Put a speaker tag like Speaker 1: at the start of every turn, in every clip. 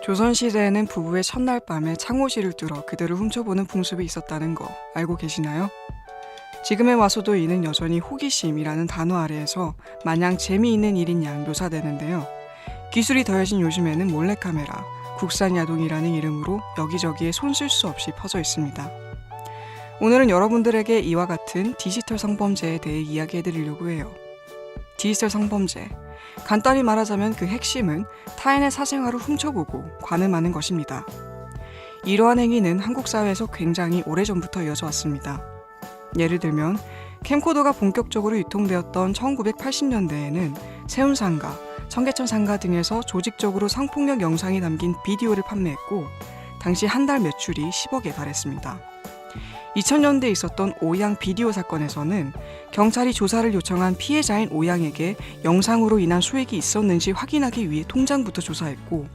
Speaker 1: 조선시대에는 부부의 첫날 밤에 창호실을 뚫어 그들을 훔쳐보는 풍습이 있었다는 거 알고 계시나요? 지금에 와서도 이는 여전히 호기심이라는 단어 아래에서 마냥 재미있는 일인 양 묘사되는데요. 기술이 더해진 요즘에는 몰래카메라, 국산야동이라는 이름으로 여기저기에 손 쓸 수 없이 퍼져 있습니다. 오늘은 여러분들에게 이와 같은 디지털 성범죄에 대해 이야기해드리려고 해요. 디지털 성범죄, 간단히 말하자면 그 핵심은 타인의 사생활을 훔쳐보고 관음하는 것입니다. 이러한 행위는 한국 사회에서 굉장히 오래전부터 이어져 왔습니다. 예를 들면 캠코더가 본격적으로 유통되었던 1980년대에는 세운상가, 청계천상가 등에서 조직적으로 성폭력 영상이 담긴 비디오를 판매했고 당시 한 달 매출이 10억에 달했습니다. 2000년대에 있었던 오양 비디오 사건에서는 경찰이 조사를 요청한 피해자인 오양에게 영상으로 인한 수익이 있었는지 확인하기 위해 통장부터 조사했고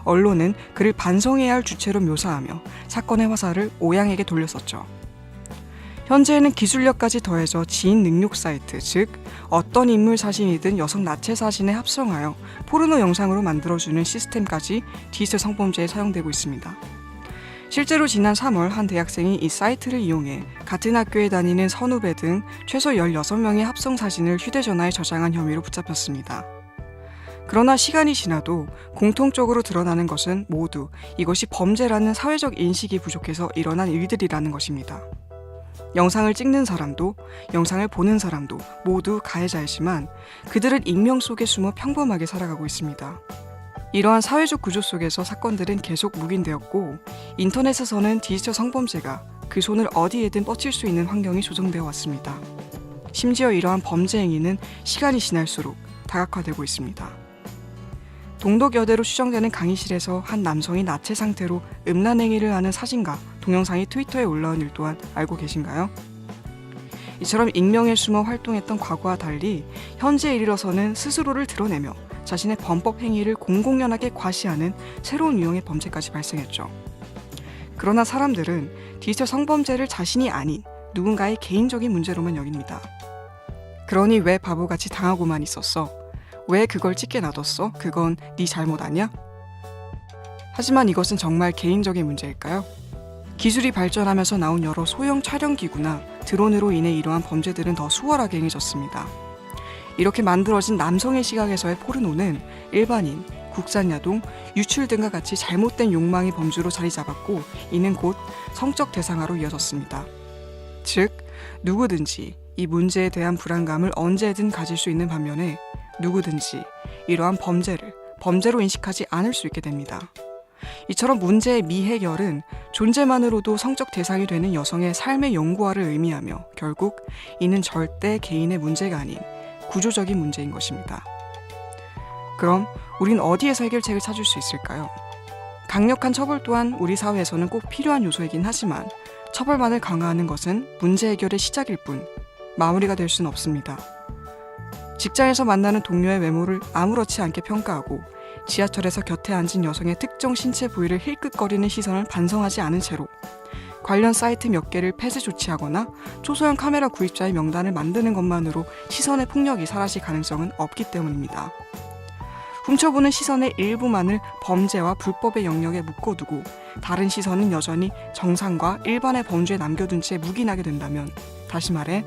Speaker 1: 언론은 그를 반성해야 할 주체로 묘사하며 사건의 화살을 오양에게 돌렸었죠. 현재에는 기술력까지 더해져 지인 능욕 사이트, 즉 어떤 인물 사진이든 여성 나체 사진에 합성하여 포르노 영상으로 만들어주는 시스템까지 디지털 성범죄에 사용되고 있습니다. 실제로 지난 3월 한 대학생이 이 사이트를 이용해 같은 학교에 다니는 선후배 등 최소 16명의 합성 사진을 휴대전화에 저장한 혐의로 붙잡혔습니다. 그러나 시간이 지나도 공통적으로 드러나는 것은 모두 이것이 범죄라는 사회적 인식이 부족해서 일어난 일들이라는 것입니다. 영상을 찍는 사람도 영상을 보는 사람도 모두 가해자이지만 그들은 익명 속에 숨어 평범하게 살아가고 있습니다. 이러한 사회적 구조 속에서 사건들은 계속 묵인되었고 인터넷에서는 디지털 성범죄가 그 손을 어디에든 뻗칠 수 있는 환경이 조성되어 왔습니다. 심지어 이러한 범죄 행위는 시간이 지날수록 다각화되고 있습니다. 동독여대로 추정되는 강의실에서 한 남성이 나체 상태로 음란 행위를 하는 사진과 동영상이 트위터에 올라온 일 또한 알고 계신가요? 이처럼 익명에 숨어 활동했던 과거와 달리 현재에 이르러서는 스스로를 드러내며 자신의 범법 행위를 공공연하게 과시하는 새로운 유형의 범죄까지 발생했죠. 그러나 사람들은 디지털 성범죄를 자신이 아닌 누군가의 개인적인 문제로만 여깁니다. 그러니 왜 바보같이 당하고만 있었어? 왜 그걸 찍게 놔뒀어? 그건 네 잘못 아니야? 하지만 이것은 정말 개인적인 문제일까요? 기술이 발전하면서 나온 여러 소형 촬영기구나 드론으로 인해 이러한 범죄들은 더 수월하게 행해졌습니다. 이렇게 만들어진 남성의 시각에서의 포르노는 일반인, 국산야동, 유출 등과 같이 잘못된 욕망의 범주로 자리 잡았고 이는 곧 성적 대상화로 이어졌습니다. 즉, 누구든지 이 문제에 대한 불안감을 언제든 가질 수 있는 반면에 누구든지 이러한 범죄를 범죄로 인식하지 않을 수 있게 됩니다. 이처럼 문제의 미해결은 존재만으로도 성적 대상이 되는 여성의 삶의 영구화를 의미하며 결국 이는 절대 개인의 문제가 아닌 구조적인 문제인 것입니다. 그럼 우린 어디에서 해결책을 찾을 수 있을까요? 강력한 처벌 또한 우리 사회에서는 꼭 필요한 요소이긴 하지만 처벌만을 강화하는 것은 문제 해결의 시작일 뿐 마무리가 될 수는 없습니다. 직장에서 만나는 동료의 외모를 아무렇지 않게 평가하고 지하철에서 곁에 앉은 여성의 특정 신체 부위를 힐끗거리는 시선을 반성하지 않은 채로 관련 사이트 몇 개를 폐쇄 조치하거나 초소형 카메라 구입자의 명단을 만드는 것만으로 시선의 폭력이 사라질 가능성은 없기 때문입니다. 훔쳐보는 시선의 일부만을 범죄와 불법의 영역에 묶어두고 다른 시선은 여전히 정상과 일반의 범죄에 남겨둔 채 묵인하게 된다면 다시 말해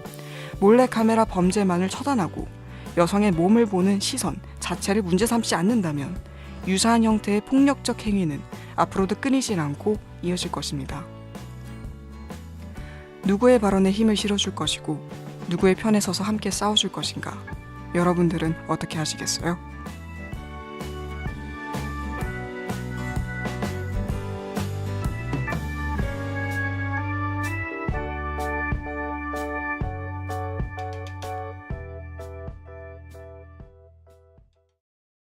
Speaker 1: 몰래카메라 범죄만을 처단하고 여성의 몸을 보는 시선 자체를 문제 삼지 않는다면 유사한 형태의 폭력적 행위는 앞으로도 끊이질 않고 이어질 것입니다. 누구의 발언에 힘을 실어줄 것이고 누구의 편에 서서 함께 싸워줄 것인가? 여러분들은 어떻게 하시겠어요?